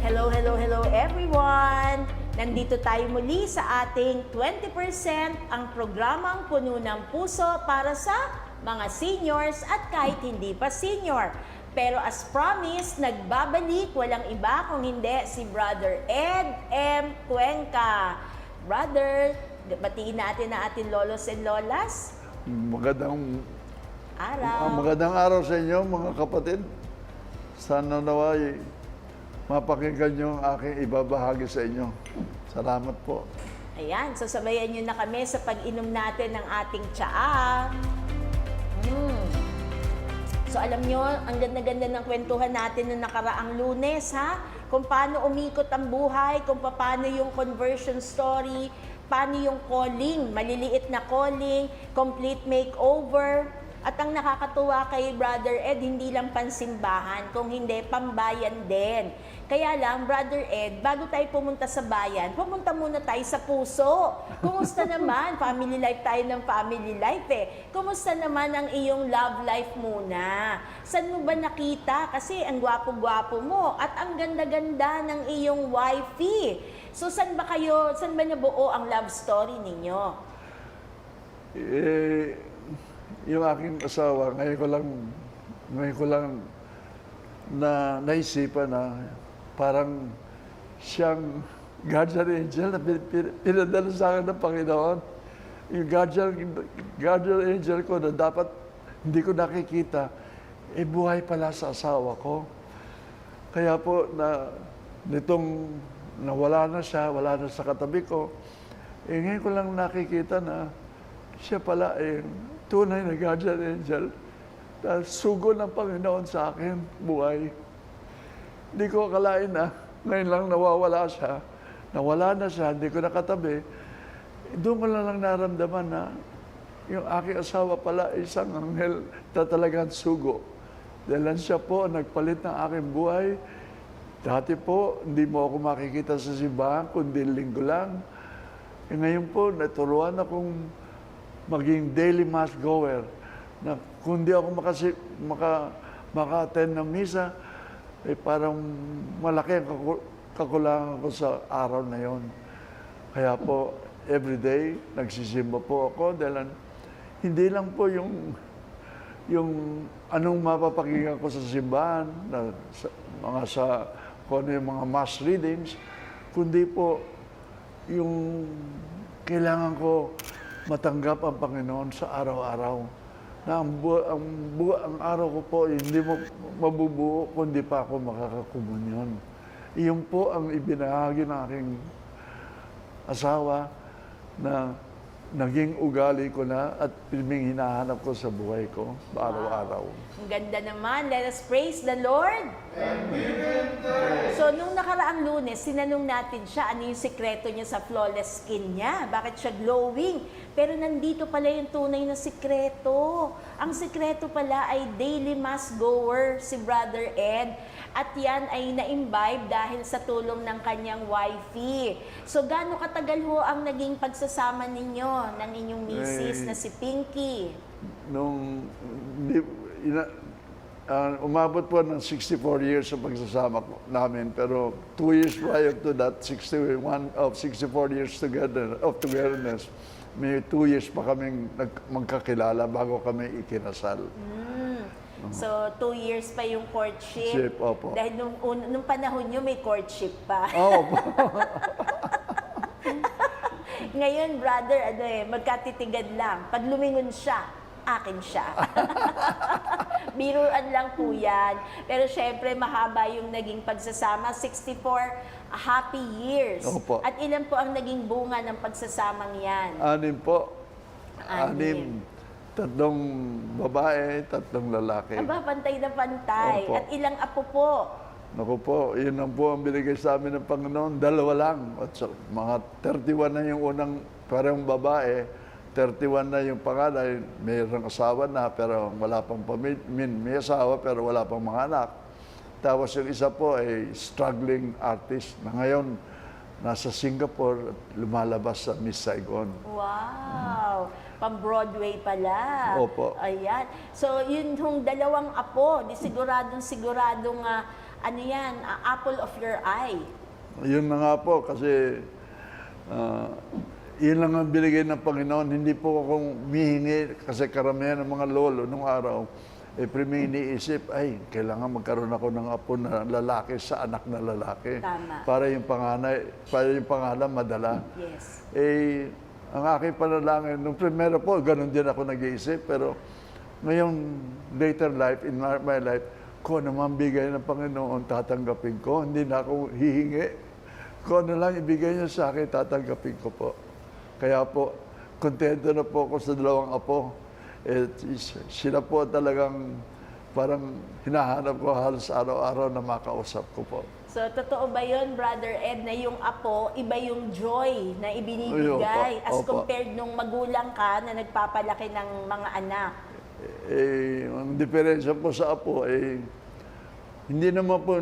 Hello, hello, hello everyone! Nandito tayo muli sa ating 20% ang programang Puno ng Puso para sa mga seniors at kahit hindi pa senior. Pero as promised, nagbabalik walang iba kung hindi si Brother Ed M. Cuenca. Brother, batiin natin ang ating lolos and lolas. Magandang araw sa inyo mga kapatid. Sana naway mapakinggan nyo ang aking ibabahagi sa inyo. Salamat po. Ayan, sasabayan nyo na kami sa pag-inom natin ng ating tsaa. So alam nyo, ang ganda-ganda ng kwentuhan natin noong nakaraang Lunes, ha? Kung paano umikot ang buhay, kung paano yung conversion story, paano yung calling, maliliit na calling, complete makeover. At ang nakakatuwa kay Brother Ed, hindi lang pansimbahan, kung hindi, pambayan din. Kaya lang, Brother Ed, bago tayo pumunta sa bayan, pumunta muna tayo sa puso. Kumusta naman? Family life tayo ng family life eh. Kumusta naman ang iyong love life muna? Saan mo ba nakita? Kasi ang gwapo-gwapo mo at ang ganda-ganda ng iyong wifey. So saan ba nabuo ang love story ninyo? Yung aking asawa, ngayon ko lang na naisipan na parang siyang guardian angel na pinadala sa akin ng Panginoon. Yung guardian angel ko na dapat hindi ko nakikita, buhay pala sa asawa ko. Kaya po, nitong nawala na siya, wala na sa katabi ko, ngayon ko lang nakikita na siya pala tunay na guardian angel dahil sugo ng Panginoon sa akin, buhay. Hindi ko akalain na ngayon lang nawala na siya, hindi ko nakatabi. Doon ko lang naramdaman na yung aking asawa pala isang anghel na talagang sugo. Dahil siya po nagpalit ng aking buhay. Dati po, hindi mo ako makikita sa simbahan, kundi linggo lang. Ngayon po, naturuan akong maging daily mass goer, na kung di ako maka-attend ng misa, parang malaki ang kakulangan ko sa araw na yon. Kaya po, everyday, nagsisimba po ako dahil hindi lang po yung anong mapapakinggan ko sa simbahan, kung ano yung mga mass readings, kundi po yung kailangan ko matanggap ang Panginoon sa araw-araw. Na ang araw ko po, hindi mo mabubuo kung di pa ako makakakomunyon. Iyon po ang ibinahagi ng aking asawa na naging ugali ko na at pilming hinahanap ko sa buhay ko araw-araw. Ang ganda naman. Let us praise the Lord. So, nung nakaraang Lunes, sinanong natin siya ano yung sikreto niya sa flawless skin niya. Bakit siya glowing? Pero nandito pala yung tunay na sikreto. Ang sikreto pala ay daily mass goer si Brother Ed. At yan ay na-imbibe dahil sa tulong ng kanyang wifey. So, gaano katagal ho ang naging pagsasama ninyo ng inyong misis na si Pinky? Umabot po ng 64 years sa pagsasama namin, pero 2 years prior to that, 64 years of togetherness, may 2 years pa kaming magkakilala bago kami ikinasal. So, 2 years pa yung courtship. Opo. Dahil nung panahon nyo, may courtship pa. Opo. Ngayon, brother, magkatitigan lang. Pag lumingon siya, akin siya. Biruan lang po yan. Pero syempre, mahaba yung naging pagsasama. 64 happy years. Opo. At ilan po ang naging bunga ng pagsasamang yan? 6 po. 6. 3 babae, 3 lalaki. Aba, pantay na pantay. Opo. At ilang apo po? Naku po, yun ang po ang binigay sa amin ng Panginoon. 2 lang. At mga 31 na yung unang parang babae, 31 na yung panganay, mayroong asawa na pero wala pang may asawa pero wala pang mga anak. Tapos yung isa po ay struggling artist na ngayon nasa Singapore at lumalabas sa Miss Saigon. Wow! Pang-Broadway pala. Opo. Ayan. So, yun yung 2 apo, di siguradong ano yan, apple of your eye. Yun na nga po, kasi yun lang ang binigay ng Panginoon. Hindi po akong mihingi, kasi karamihan ng mga lolo nung araw, may iniisip, ay, kailangan magkaroon ako ng apo na lalaki sa anak na lalaki. Tama. Para yung pangalan madala. Yes. Ang aking panalangin, nung primero po, ganun din ako nag-iisip, pero ngayong later life, in my life, kung ano man bigay ng Panginoon, tatanggapin ko. Hindi na ako hihingi. Kung ano lang ibigay niya sa akin, tatanggapin ko po. Kaya po, kontento na po ako sa dalawang apo. Sila po talagang parang hinahanap ko halos araw-araw na makausap ko po. So, totoo ba yun, Brother Ed, na yung apo, iba yung joy na ibinibigay as Opo. compared nung magulang ka na nagpapalaki ng mga anak? Ang diferensya po sa apo, hindi naman po,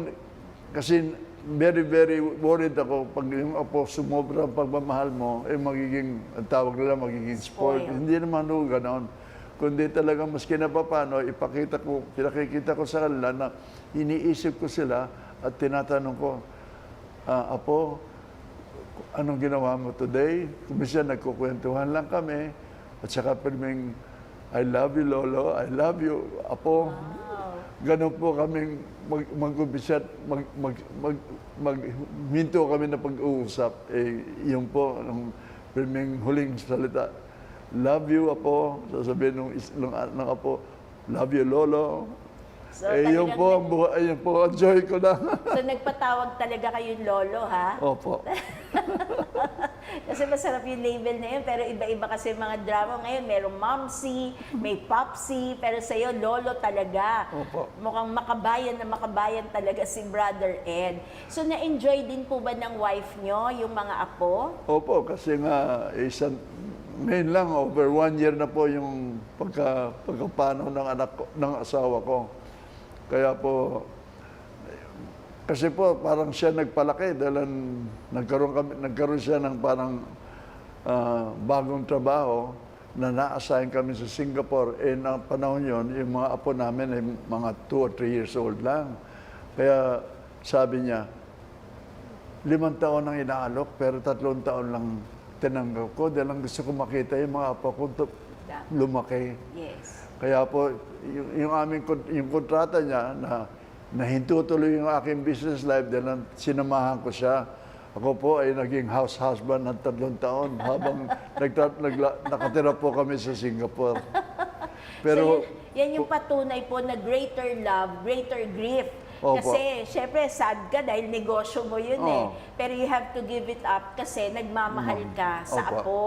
kasi very, very worried ako pag yung apo sumobra ang pagmamahal mo, magiging, ang tawag nila, magiging sport. Spoiled. Hindi naman po ganon. Kundi talaga maski na paano, pinakikita ko sa kanila na iniisip ko sila at tinatanong ko, Apo, anong ginawa mo today? Kumisa nagkukwentuhan lang kami at saka pirming, I love you, Lolo. I love you, Apo. Wow. Ganon po kaming mag-umpisa, magminto kami na pag-uusap. Yun po, ang pirming huling salita. Love you, Apo. Sasabihin ng Apo, love you, Lolo. So, Yun po ang buhay, yun po ang joy ko na. So, nagpatawag talaga kayong lolo, ha? Opo. Kasi masarap yung label na yun, pero iba-iba kasi mga drama ngayon. Merong momsy, may popsy, pero sa'yo, lolo talaga. Opo. Mukhang makabayan na makabayan talaga si Brother Ed. So, na-enjoy din po ba ng wife nyo, yung mga apo? Opo, kasi nga, ngayon lang, over 1 year na po yung pagkapanaw ng ng asawa ko. Kaya po, kasi po parang siya nagpalaki dahil nagkaroon siya ng parang bagong trabaho na na-assign kami sa Singapore. Na panahon yon, yung mga apo namin ay mga 2 or 3 years old lang. Kaya sabi niya, 5 taon ang inaalok pero 3 taon lang tinanggap ko dahil lang gusto ko makita yung mga apo ko lumaki. Yes. Kaya po, yung kontrata niya na nahintutuloy yung aking business life dahil sinamahan ko siya. Ako po ay naging house husband ng 3 taon habang nakatira po kami sa Singapore. Pero, So, yan yung patunay po na greater love, greater grief. Opo. Kasi, syempre, sad ka dahil negosyo mo yun eh. Oo. Pero you have to give it up kasi nagmamahal ka sa Opo. apo.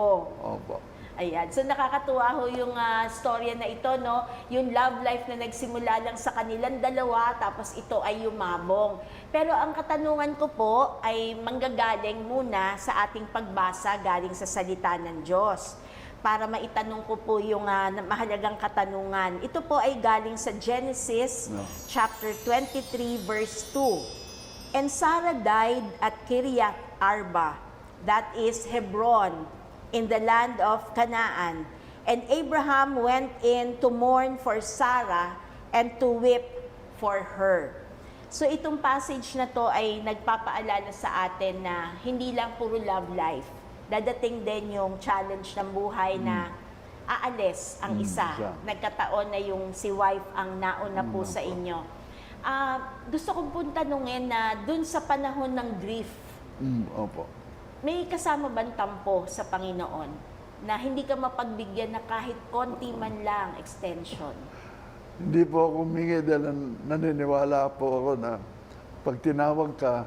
Opo. Ayan. So, nakakatuwa ho yung storya na ito, no? Yung love life na nagsimula lang sa kanilang dalawa, tapos ito ay yumabong. Pero ang katanungan ko po ay manggagaling muna sa ating pagbasa galing sa salita ng Diyos. Para maitanong ko po yung mahalagang katanungan. Ito po ay galing sa Genesis chapter 23 verse 2. And Sarah died at Kiriath Arba, that is Hebron, in the land of Canaan. And Abraham went in to mourn for Sarah and to weep for her. So itong passage na to ay nagpapaalala sa atin na hindi lang puro love life. Dadating din yung challenge ng buhay na aalis ang isa. Siya. Nagkataon na yung si wife ang nauna po sa inyo. Gusto kong po tanungin na dun sa panahon ng grief, Opo. may kasama bang tampo sa Panginoon na hindi ka mapagbigyan na kahit konti man lang extension? Hindi po ako humingi dahil naniniwala po ako na pag tinawag ka,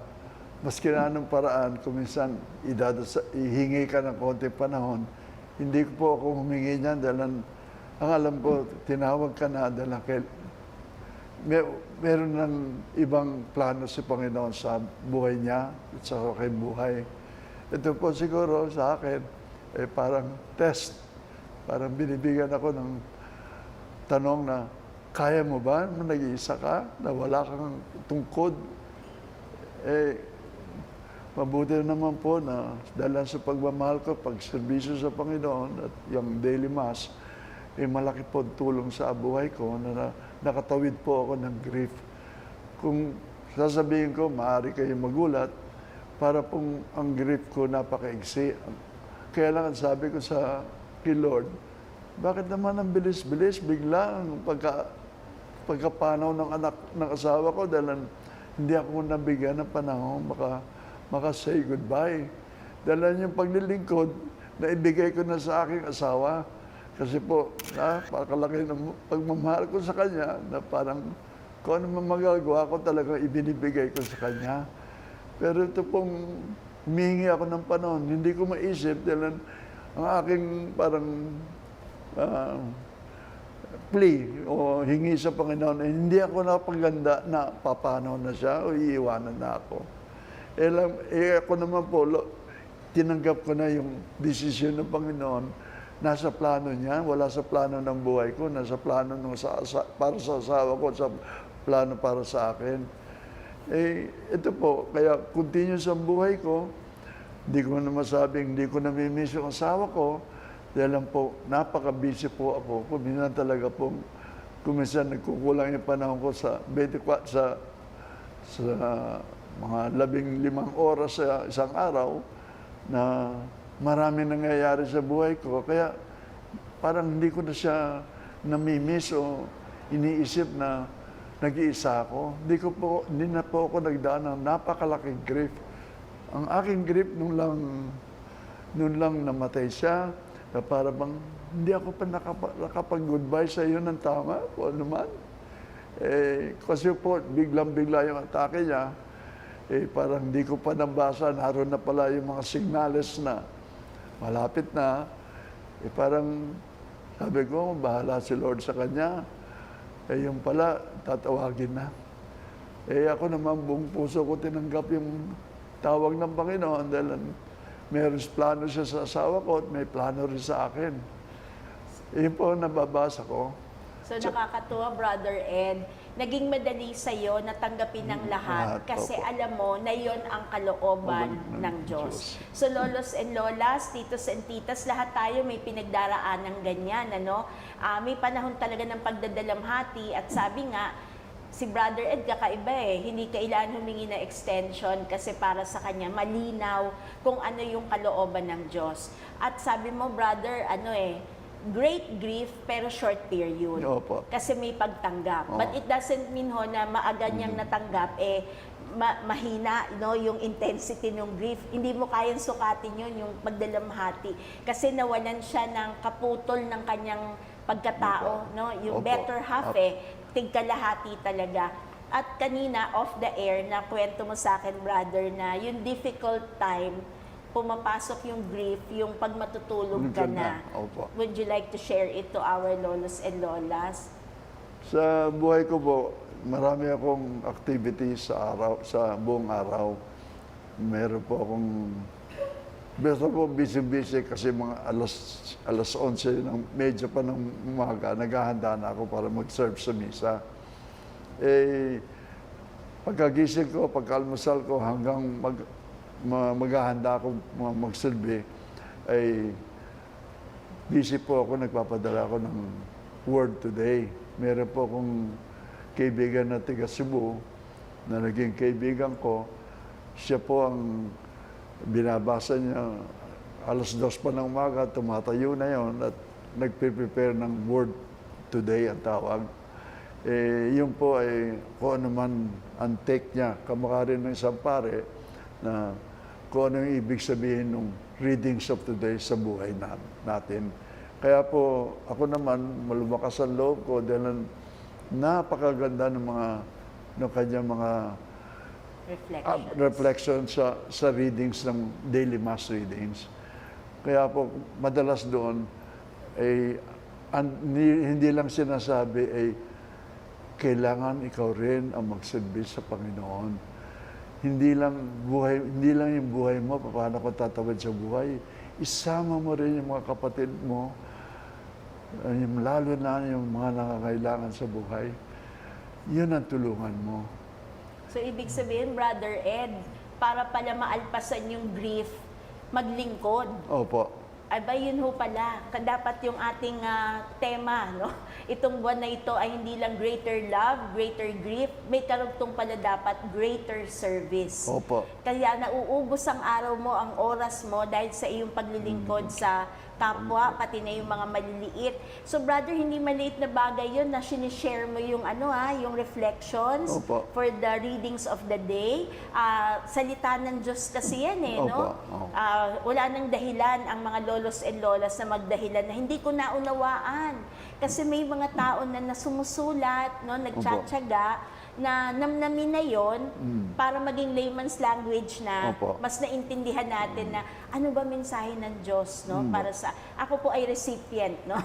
maski na anong paraan, kung minsan ihingi ka ng konting panahon, hindi ko po ako humingi niyan dahil ang alam ko, tinawag ka na dahil meron ng ibang plano si Panginoon sa buhay niya at sa aking buhay. Ito po siguro sa akin, parang test. Parang binibigyan ako ng tanong na, kaya mo ba nung nag-iisa ka, na wala kang tungkod? Mabuti naman po na dahil sa pagmamahal ko, pagserbisyo sa Panginoon at yung daily mass, malaki po tulong sa buhay ko na nakatawid po ako ng grief. Kung sasabihin ko, maaari kayong magulat, para pong ang grief ko napakaigsi. Kaya lang sabi ko sa kay Lord, bakit naman ang bilis-bilis, bigla ang pagkapanaw ng anak ng asawa ko dahil hindi ako nabigyan ng panahon maka-say goodbye. Dahil yung paglilingkod na ibigay ko na sa aking asawa. Kasi po, napakalaki ng pagmamahal ko sa kanya na parang kung ano man magagawa ko talagang ibinibigay ko sa kanya. Pero ito pong humihingi ako ng panahon, hindi ko maisip dahil ang aking parang plea o hingi sa Panginoon, hindi ako napaganda na papanaw na siya o iiwanan na ako. Ako naman po, tinanggap ko na yung desisyon ng Panginoon. Nasa plano niya, wala sa plano ng buhay ko, nasa plano para sa asawa ko, sa plano para sa akin. Ito po, kaya continuous ang buhay ko. Hindi ko na masabing, hindi ko namimiss yung asawa ko. Dahil lang po, napaka-busy po ako. Kuminsan talaga po, kuminsan nagkukulang yung panahon ko sa 24, sa mga 15 oras sa isang araw na marami nangyayari sa buhay ko. Kaya parang hindi ko na siya namimiss o iniisip na nag-iisa ako. Hindi na po ako nagdaan ng napakalaking grief. Ang aking grief nung lang namatay siya, na para bang hindi ako pa nakapag-goodbye sa iyo ng tama, o ano man. Kasi po, biglang-bigla yung atake niya, parang hindi ko pa nabasa, naroon na pala yung mga signales na malapit na. Parang sabi ko, bahala si Lord sa kanya. Yung pala, tatawagin na. Ako naman, buong puso ko tinanggap yung tawag ng Panginoon dahil meron plano siya sa asawa ko at may plano rin sa akin. Yun po nababasa ko. So nakakatuwa, Brother Ed. Naging madali sa'yo na tanggapin ng lahat kasi alam mo na yon ang kalooban ng Diyos. So lolos and lolas, titos and titas, lahat tayo may pinagdaraan ng ganyan. May panahon talaga ng pagdadalamhati at sabi nga, si Brother Ed kakaiba hindi kailangan humingi na extension kasi para sa kanya malinaw kung ano yung kalooban ng Diyos. At sabi mo, Brother, great grief pero short period. Opo. Kasi may pagtanggap. But it doesn't mean na maaga niyang natanggap, mahina yung intensity ng grief. Hindi mo kayang sukatin yun, yung pagdalamhati. Kasi nawalan siya ng kaputol ng kanyang pagkatao. Yung Opo. better half, tigkalahati talaga. At kanina, off the air, na kwento mo sa akin, brother, na yung difficult time, pumapasok yung grief, yung pag matutulog ka na. Opo. Would you like to share it to our lolos and lolas? Sa buhay ko po, marami akong activities sa buong araw. Meron po akong, basta po busy kasi mga alas 11 ng medyo pa ng umaga, naghahanda na ako para mag-serve sa misa. Pagkagising ko, pagkalmusal ko, hanggang maghahanda ako magsilbi, ay busy po ako, nagpapadala ako ng Word Today. Meron po akong kaibigan na taga Cebu na naging kaibigan ko. Siya po ang binabasa niya, alas 2 pa ng umaga, tumatayo na yon at nagpe-prepare ng Word Today ang tawag. Yun po ay kung ano man ang take niya, kamukha rin ng isang pare na kung ano yung ibig sabihin ng readings of today sa buhay natin. Kaya po, ako naman, malumakas ang loob ko dahil napakaganda ng kanyang mga reflection sa readings ng daily mass readings. Kaya po, madalas doon, hindi lang sinasabi, kailangan ikaw rin ang magsilbi sa Panginoon. Hindi lang yung buhay mo, paano ka tatawid sa buhay. Isama mo rin yung mga kapatid mo, lalo na yung mga nangangailangan sa buhay. Yun ang tulungan mo. So, ibig sabihin, Brother Ed, para pala maalpasan yung grief, maglingkod. Opo. Aba, yun ho pala. Dapat yung ating tema, no? Itong buwan na ito ay hindi lang greater love, greater grief, may karugtong pala dapat greater service. Opo. Kaya nauubos ang araw mo, ang oras mo dahil sa iyong paglilingkod sa kapwa, pati na yung mga maliliit. So brother, hindi maliit na bagay yun na sinishare mo yung yung reflections Opo. for the readings of the day. Salita ng Diyos kasi yan no? Opo. Opo. Wala nang dahilan ang mga lolos and lolas na magdahilan na hindi ko naunawaan. Kasi may mga tao na nasumusulat, no, nagtsatsaga, na namnamin na yon para maging layman's language na Opo. mas naintindihan natin na ano ba mensahe ng Diyos, no, para sa ako po ay recipient, no,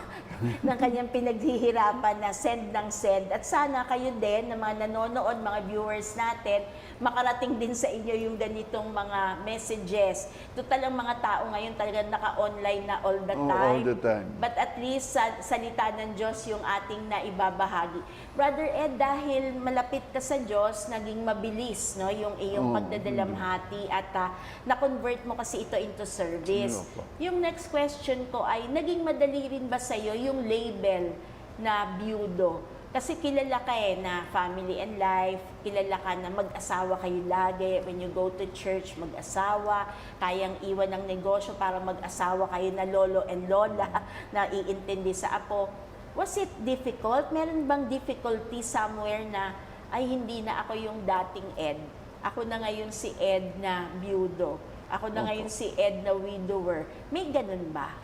ng kanyang pinaghihirapan na send ng send, at sana kayo din na mga nanonood, mga viewers natin, makarating din sa inyo yung ganitong mga messages. Total ang mga tao ngayon talagang naka-online na all the time. All the time. But at least salita ng Diyos yung ating naibabahagi. Brother Ed, dahil malapit ka sa Diyos, naging mabilis, no, yung iyong pagdadalamhati at na-convert mo kasi ito into service. Yung next question ko ay, naging madali rin ba sa'yo yung label na biyudo? Kasi kilala ka na family and life, kilala ka na mag-asawa kayo lagi. When you go to church, mag-asawa, kayang iwan ng negosyo para mag-asawa kayo na lolo and lola na iintindi sa apo. Was it difficult? Meron bang difficulty somewhere na, ay hindi na ako yung dating Ed. Ako na ngayon si Ed na biyudo. Ako na ngayon si Ed na widower. May ganun ba?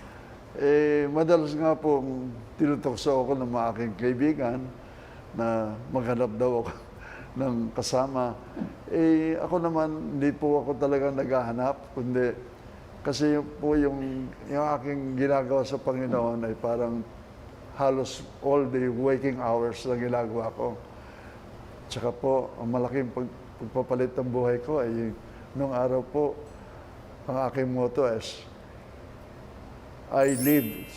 Madalas nga po tinutokso ako ng mga aking kaibigan na maghanap daw ako ng kasama. Ako naman, hindi po ako talaga naghahanap, kundi kasi yung aking ginagawa sa Panginoon ay parang halos all the waking hours na ginagawa ko. Tsaka po, ang malaking pagpapalit ng buhay ko ay nung araw po, ang aking motto is, I live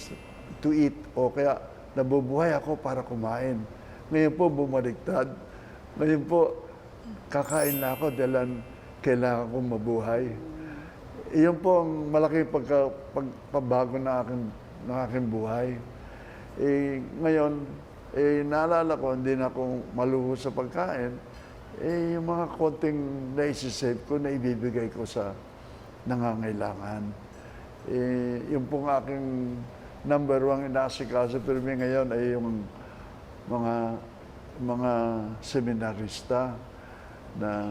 to eat, o kaya nabubuhay ako para kumain. Ngayon po bumaliktad. Ngayon po kakain na ako dahil kailangan kong mabuhay. Iyon po ang malaking pagpabago na aking buhay. Ngayon, naalala ko, hindi na ako maluho sa pagkain. Yung mga konting naisisave ko na ibibigay ko sa nangangailangan. Yung pong aking number one inaasikaso pero ngayon ay yung mga seminarista na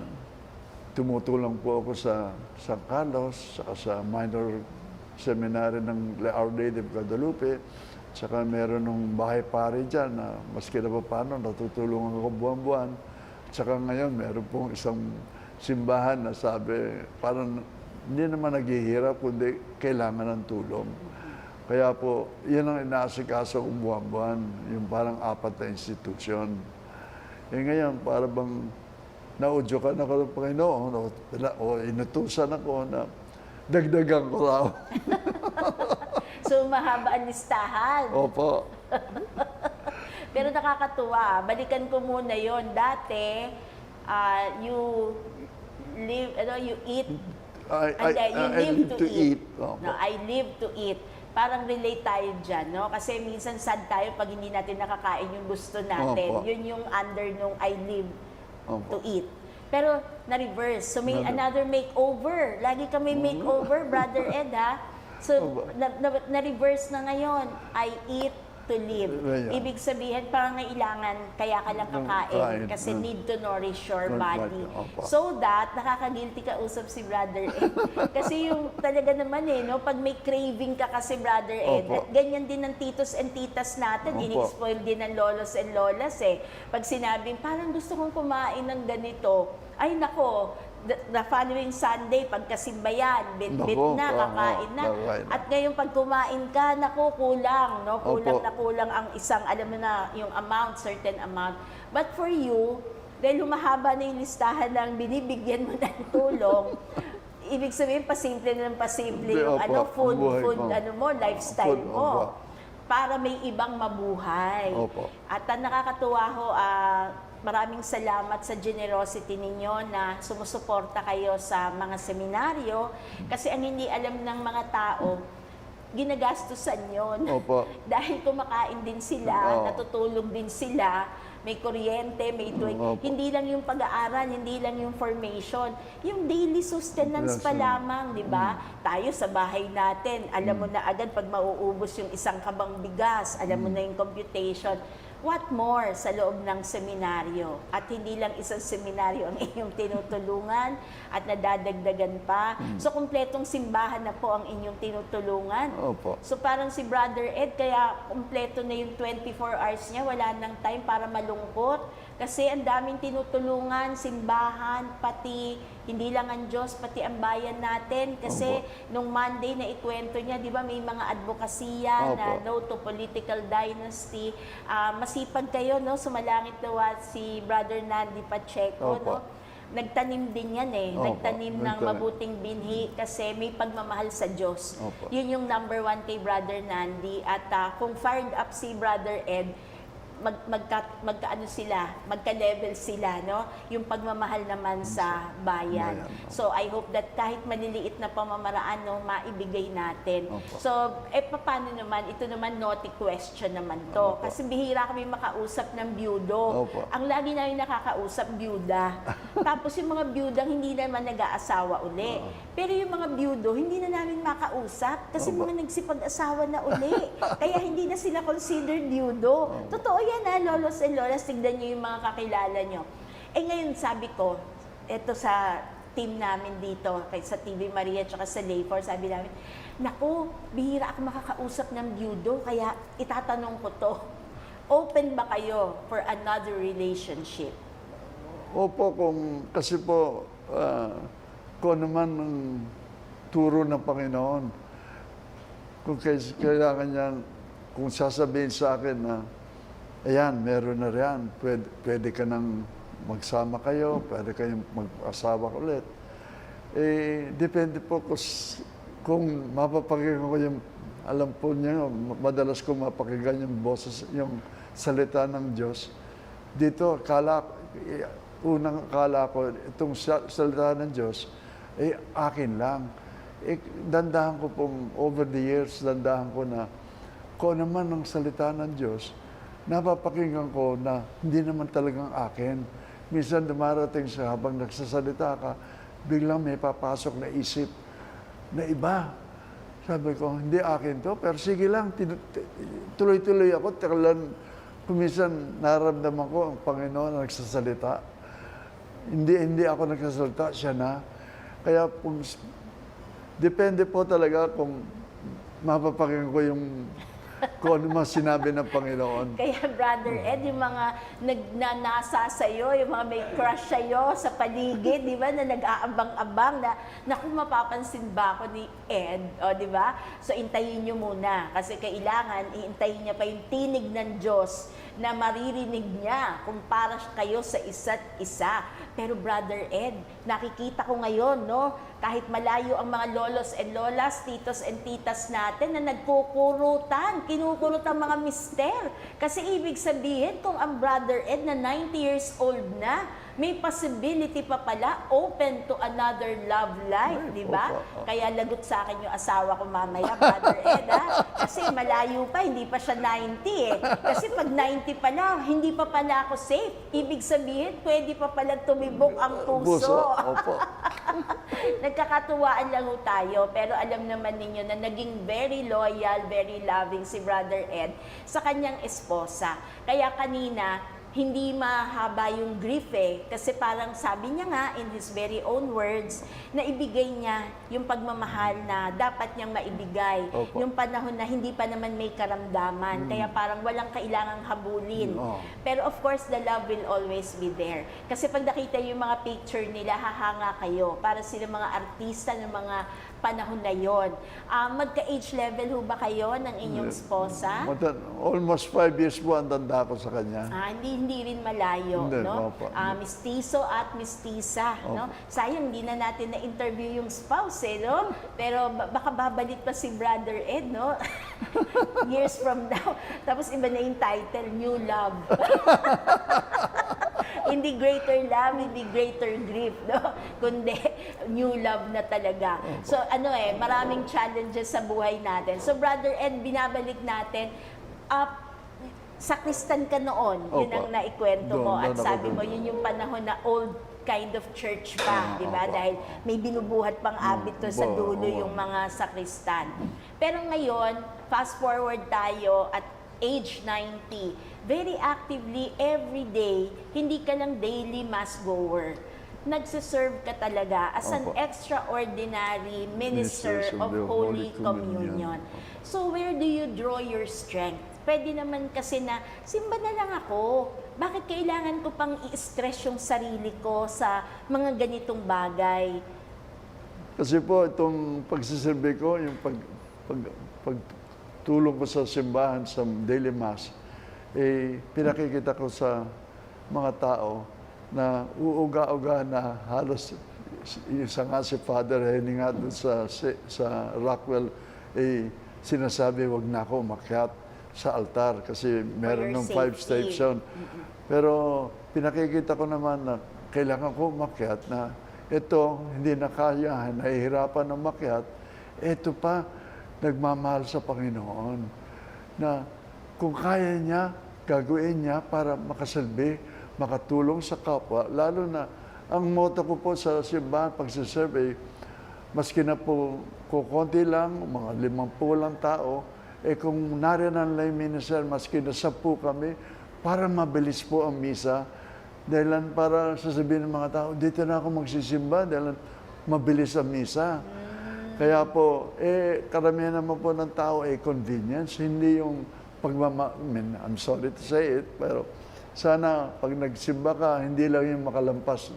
tumutulong po ako sa San Carlos, saka sa minor seminary ng Our Lady of Guadalupe, saka meron ng bahay pare dyan na maski na pa paano, natutulungan ako buwan-buwan. Saka ngayon meron pong isang simbahan na sabi, parang hindi naman naghihirap, kundi kailangan ng tulong. Kaya po, yan ang inaasikaso kong buwan-buwan, yung parang 4 na institusyon. Ngayon, para bang naudyokan ako ng Panginoon, o inutusan ako na dagdagan ko raw. So, mahaba ang listahan. Opo. Pero nakakatuwa. Balikan ko muna yon. Dati, you live, you eat. You live to eat. Opo. No, I live to eat. Parang relate tayo dyan, no? Kasi minsan sad tayo pag hindi natin nakakain yung gusto natin. Opo. Yun yung under nung I live Opo. to eat. Pero na-reverse. So may another makeover. Lagi ka may makeover, Brother Ed, ha? So na-reverse na ngayon. I eat to live. Yeah. Ibig sabihin, parang kailangan, kaya ka lang kakain. Kasi need to nourish your body. So that, nakaka-guilty ka usap si Brother Ed. Kasi yung talaga naman no, pag may craving ka kasi Brother Ed, at ganyan din ng titos and titas natin, ini-spoil din ng lolos and lolas Pag sinabing, parang gusto kong kumain ng ganito, ay nako, the following Sunday, pagkasimbayan, bit-bit na, kakain na. At ngayon, pag kumain ka, naku, kulang, no? Kulang na kulang ang isang, alam mo na, yung amount, certain amount. But for you, dahil humahaba na yung listahan ng binibigyan mo ng tulong, ibig sabihin, pasimple na ng pasimple yung food, lifestyle mo. Para may ibang mabuhay. At nakakatuwa ho, maraming salamat sa generosity ninyo na sumusuporta kayo sa mga seminaryo. Kasi ang hindi alam ng mga tao, ginagastusan yon. Opo. Dahil kumakain din sila, Oo. natutulog din sila, may kuryente, may tuwing. Opo. Hindi lang yung pag-aaral, hindi lang yung formation. Yung daily sustenance pa Yes, lamang, di ba? Tayo sa bahay natin, alam mo na agad pag mauubos yung isang kabang bigas, alam mo na yung computation. What more sa loob ng seminaryo? At hindi lang isang seminaryo ang inyong tinutulungan at nadadagdagan pa. So, kumpletong simbahan na po ang inyong tinutulungan. Opo. So, parang si Brother Ed, kaya kumpleto na yung 24 hours niya, wala nang time para malungkot. Kasi ang daming tinutulungan, simbahan, pati hindi lang ang Diyos, pati ang bayan natin. Kasi nung Monday na ikwento niya, di ba may mga advokasya na no to political dynasty. Masipag kayo, no? Sumalangit nawa si Brother Nandi Pacheco, Opo. no? Nagtanim din yan eh. Opo, Nagtanim ng nagtanim. mabuting binhi kasi may pagmamahal sa Diyos. Opo. Yun yung number one kay Brother Nandi. At kung fired up si Brother Ed, magkaano sila, magka-level sila, no? Yung pagmamahal naman sa bayan. So, I hope that kahit maliliit na pamamaraan, no, maibigay natin. Opo. So, paano naman? Ito naman, naughty question naman to. Opo. Kasi bihira kami makausap ng byudo. Opo. Ang lagi namin nakakausap, byuda. Tapos yung mga byudang hindi naman nag-aasawa uli. Pero yung mga byudo, hindi na namin makausap kasi Opo. mga nagsipag-asawa na uli. Kaya hindi na sila considered byudo. Totoo yan ha, lolos and lolas, tignan nyo yung mga kakilala nyo. Ngayon sabi ko, eto sa team namin dito, sa TV Maria at sa Layfor, sabi namin, naku, bihira ako makakausap ng byudo, kaya itatanong ko to. Open ba kayo for another relationship? Opo, kasi po, kung naman ang turo ng Panginoon, kung kailangan niya, kung sasabihin sa akin na, ayan, meron na riyan, pwede ka nang magsama kayo, pwede kayong mag-asawa ulit. Depende po kung mapapakinggan ko yung, alam po niya, madalas ko mapakinggan yung boses, yung salita ng Diyos. Dito, unang akala ko, itong salita ng Diyos, akin lang. Dandahan ko pong, over the years, dandahan ko na, kung naman ang salita ng Diyos, napapakinggan ko na hindi naman talagang akin. Minsan dumarating siya habang nagsasalita ka, biglang may papasok na isip na iba. Sabi ko, hindi akin to, pero sige lang, tuloy-tuloy ako. Kung minsan naramdaman ko ang Panginoon na nagsasalita. Hindi ako nagsasalita, siya na. Kaya depende po talaga kung mapapakinggan ko yung kung ano mga sinabi ng Panginoon. Kaya Brother Ed, yung mga nagnanasa sa'yo, yung mga may crush sa'yo sa paligid, di ba, na nag-aabang-abang na, naku, mapapansin ba ako ni Ed? O, di ba? So, intayin nyo muna. Kasi kailangan, iintayin niya pa yung tinig ng Diyos na maririnig niya kung para kayo sa isa't isa. Pero Brother Ed, nakikita ko ngayon, no, kahit malayo ang mga lolos and lolas, titos and titas natin na nagkukurutan, kinukurot ang mga mister. Kasi ibig sabihin, kung ang Brother Ed na 90 years old na, may possibility pa pala open to another love life, di ba? Kaya lagot sa akin yung asawa ko mamaya, Brother Ed, ha? Kasi malayo pa, hindi pa siya 90 eh. Kasi pag 90 pala, hindi pa pala ako safe. Ibig sabihin, pwede pa pala tumibok ang puso. Opo. Nagkakatuwaan lang ho tayo, pero alam naman ninyo na naging very loyal, very loving si Brother Ed sa kanyang esposa. Kaya kanina, hindi mahaba yung grief eh. Kasi parang sabi niya nga, in his very own words, na ibigay niya yung pagmamahal na dapat niyang maibigay. Opo. Yung panahon na hindi pa naman may karamdaman. Kaya parang walang kailangang habulin. Pero of course, the love will always be there. Kasi pag nakita yung mga picture nila, hahanga kayo. Para sila mga artista ng mga panahon na yon. Magka-age level ho ba kayo ng inyong sposa? Almost 5 years po ang tanda ko sa kanya. Hindi rin malayo, Hindi, no? opo. Mistiso at mistisa, no? Sayang, hindi na natin na-interview yung spouse, eh, no? Pero baka babalik pa si Brother Ed, no? Years from now. Tapos iba na yung title, New Love. Hindi greater love, hindi greater grief, no? Kundi new love na talaga. So maraming challenges sa buhay natin. So Brother Ed, binabalik natin, sakristan ka noon, yun Opo. ang naikwento mo. Doon At sabi ako mo, doon. yun yung panahon na old kind of church pa, di ba? Opo. Dahil may binubuhat pang abito sa Opo, dulo opo. yung mga sakristan. Pero ngayon, fast forward tayo at age 90, very actively every day, hindi ka lang daily mass goer. Nagsiserve ka talaga as an Opo. extraordinary minister Ministers of Holy Communion. Communion. So where do you draw your strength? Pwede naman kasi na, simba na lang ako. Bakit kailangan ko pang i-stress yung sarili ko sa mga ganitong bagay? Kasi po, itong pagsisilbi ko, yung pagtulong ko sa simbahan, sa daily mass, pinakikita ko sa mga tao na uuga-uga na halos isa nga si Father Henning nga doon sa Rockwell, sinasabi, wag na ako umakyat sa altar kasi meron your ng 5 safety. station. Pero pinakikita ko naman na kailangan ko umakyat na ito, hindi na kaya, nahihirapan na umakyat, ito pa, nagmamahal sa Panginoon. Na kung kaya niya, gagawin niya para makasalbi, makatulong sa kapwa. Lalo na, ang motto ko po sa simbahan, pagsiserve, maski na po kukunti lang, mga 50 lang tao, kung nariyan ang lay minister, maski na 10 kami, para mabilis po ang misa. Dahil para sasabihin ng mga tao, dito na ako magsisimba dahil mabilis ang misa. Kaya po, karamihan naman po ng tao convenience, hindi yung I'm sorry to say it, pero sana pag nagsimba ka, hindi lang yung makalampas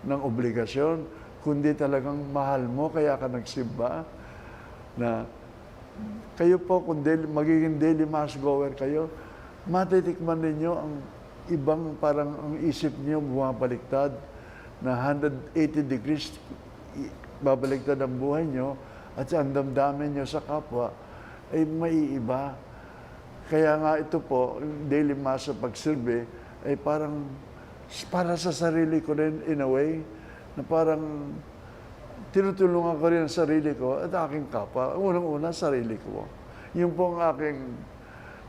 ng obligasyon, kundi talagang mahal mo, kaya ka nagsimba. Na kayo po, kung magiging daily mass goer kayo, matitikman ninyo ang ibang parang ang isip niyo bumabaliktad na 180 degrees babaliktad ang buhay niyo at ang damdamin niyo sa kapwa ay maiiba. Kaya nga ito po, daily mass sa pagsilbi ay parang para sa sarili ko rin in a way na parang tinutulungan ko rin ang sarili ko at aking kapwa. Unang-una, sarili ko. Yun po ang aking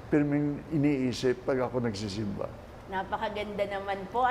pirming iniisip pag ako nagsisimba. Napakaganda naman po,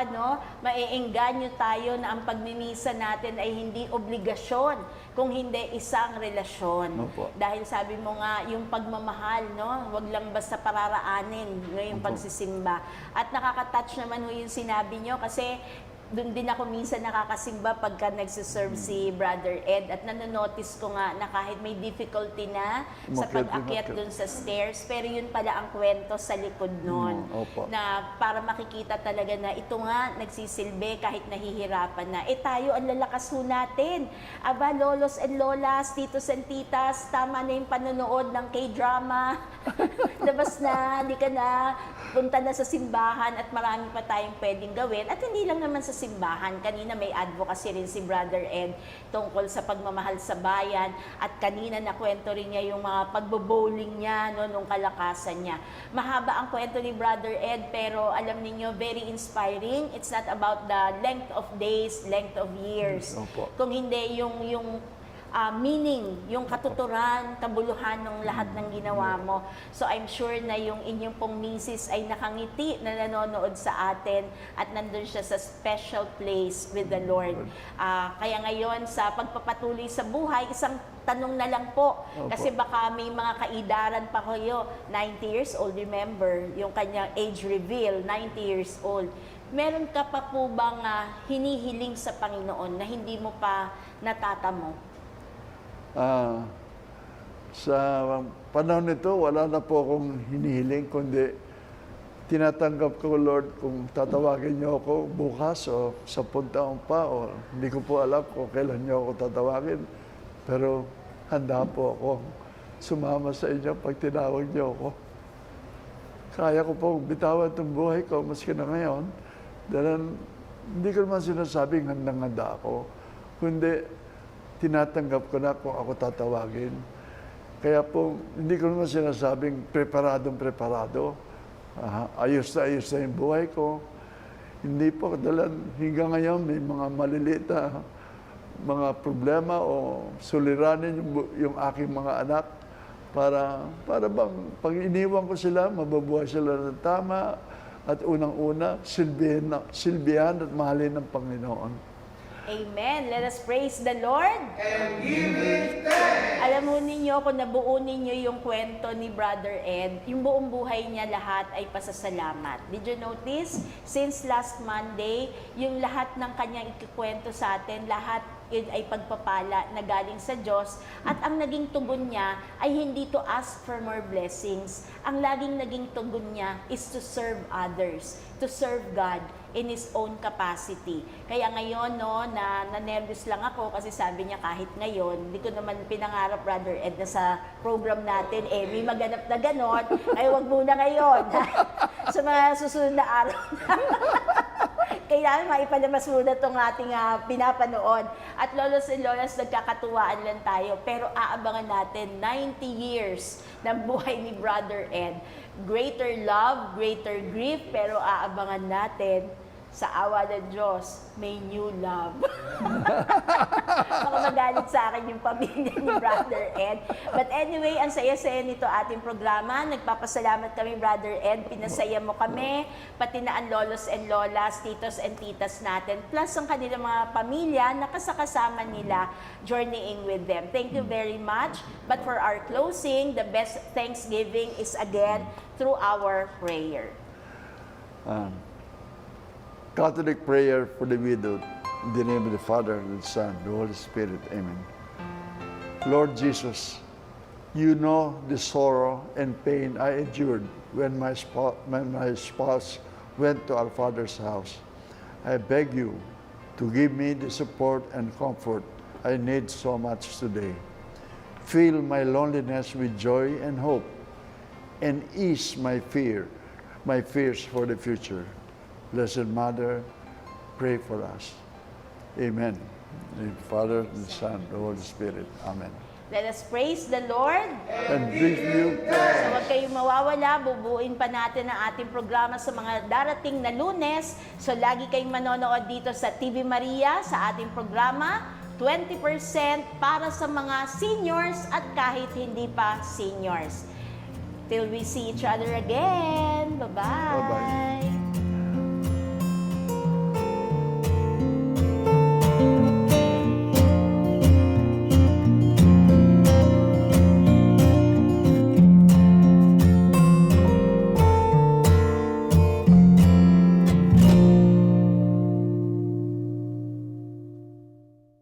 Maiengganyo tayo na ang pagmimisa natin ay hindi obligasyon, kung hindi isang relasyon. Opo. Dahil sabi mo nga, yung pagmamahal, wag lang basta pararaanin ngayong pagsisimba. At nakaka-touch naman yung sinabi nyo kasi doon din ako minsan nakakasimba pagka nagsiserve si Brother Ed at nanonotice ko nga na kahit may difficulty na sa pag-akyat doon sa stairs, pero yun pala ang kwento sa likod nun. Opo. Na para makikita talaga na ito nga nagsisilbi kahit nahihirapan na. Tayo ang lalakas ho natin. Aba, lolos and lolas, titos and titas, tama na yung panonood ng K-drama. Labas na, di ka na, punta na sa simbahan at marami pa tayong pwedeng gawin. At hindi lang naman sa simbahan. Kanina may advocacy rin si Brother Ed tungkol sa pagmamahal sa bayan at kanina nakwento rin niya yung mga pagbo-bowling niya nung kalakasan niya. Mahaba ang kwento ni Brother Ed pero alam niyo very inspiring. It's not about the length of days, length of years. Opo. Kung hindi yung meaning, yung katuturan, kabuluhan ng lahat ng ginawa mo. So I'm sure na yung inyong pong misis ay nakangiti na nanonood sa atin at nandun siya sa special place with the Lord. Kaya ngayon sa pagpapatuloy sa buhay, isang tanong na lang po. Opo. Kasi baka may mga kaidaran pa kayo. 90 years old, remember, yung kanyang age reveal, 90 years old. Meron ka pa po bang hinihiling sa Panginoon na hindi mo pa natatamo? Sa panahon nito, wala na po akong hinihiling, kundi tinatanggap ko, Lord, kung tatawagin niyo ako bukas o 10 taon pa, o hindi ko po alam kung kailan niyo ako tatawagin. Pero handa po ako sumama sa inyo pag tinawag niyo ako. Kaya ko po bitawan itong buhay ko, maski na ngayon, dahil hindi ko naman sinasabing handang-handa ako, kundi tinatanggap ko na kung ako tatawagin. Kaya po, hindi ko naman sinasabing preparado. Ayos na yung buhay ko. Hindi po dalan hanggang ngayon may mga maliliit na mga problema o suliranin yung aking mga anak para bang pag iniwan ko sila, mababuhay sila ng tama at unang-una, silbihan at mahalin ng Panginoon. Amen. Let us praise the Lord. And give Him thanks. Alam mo ninyo, kung nabuo ninyo yung kwento ni Brother Ed, yung buong buhay niya lahat ay pasasalamat. Did you notice? Since last Monday, yung lahat ng kanyang ikikwento sa atin, lahat yun ay pagpapala na galing sa Diyos. At ang naging tugon niya ay hindi to ask for more blessings. Ang laging naging tugon niya is to serve others, to serve God in His own capacity. Kaya ngayon, no, na-nervous lang ako kasi sabi niya kahit ngayon, hindi ko naman pinangarap, Brother Ed, na sa program natin, may maganap na ganon, ay wag muna ngayon. Sa mga susunod na araw kailangan maipalabas muna itong ating pinapanood. At lolos and lolas, nagkakatuwaan lang tayo. Pero aabangan natin 90 years ng buhay ni Brother Ed. Greater love, greater grief, pero aabangan natin sa awa ng Diyos, may new love. Baka magalit sa akin yung pamilya ni Brother Ed. But anyway, ang saya-saya nito ating programa. Nagpapasalamat kami, Brother Ed. Pinasaya mo kami, pati na ang lolos and lolas, titos and titas natin, plus ang kanilang mga pamilya na kasakasama nila, journeying with them. Thank you very much. But for our closing, the best Thanksgiving is again through our prayer. Catholic prayer for the widow. In the name of the Father, and the Son, and the Holy Spirit. Amen. Lord Jesus, you know the sorrow and pain I endured when my spouse went to our Father's house. I beg you to give me the support and comfort I need so much today. Fill my loneliness with joy and hope, and ease my fears for the future. Blessed Mother, pray for us. Amen. In the Father, the Son, the Holy Spirit. Amen. Let us praise the Lord. And give you So thanks. huwag kayong mawawala, bubuuin pa natin ang ating programa sa mga darating na Lunes. So lagi kayong manonood dito sa TV Maria sa ating programa. 20% para sa mga seniors at kahit hindi pa seniors. Till we see each other again. Bye-bye. Bye-bye.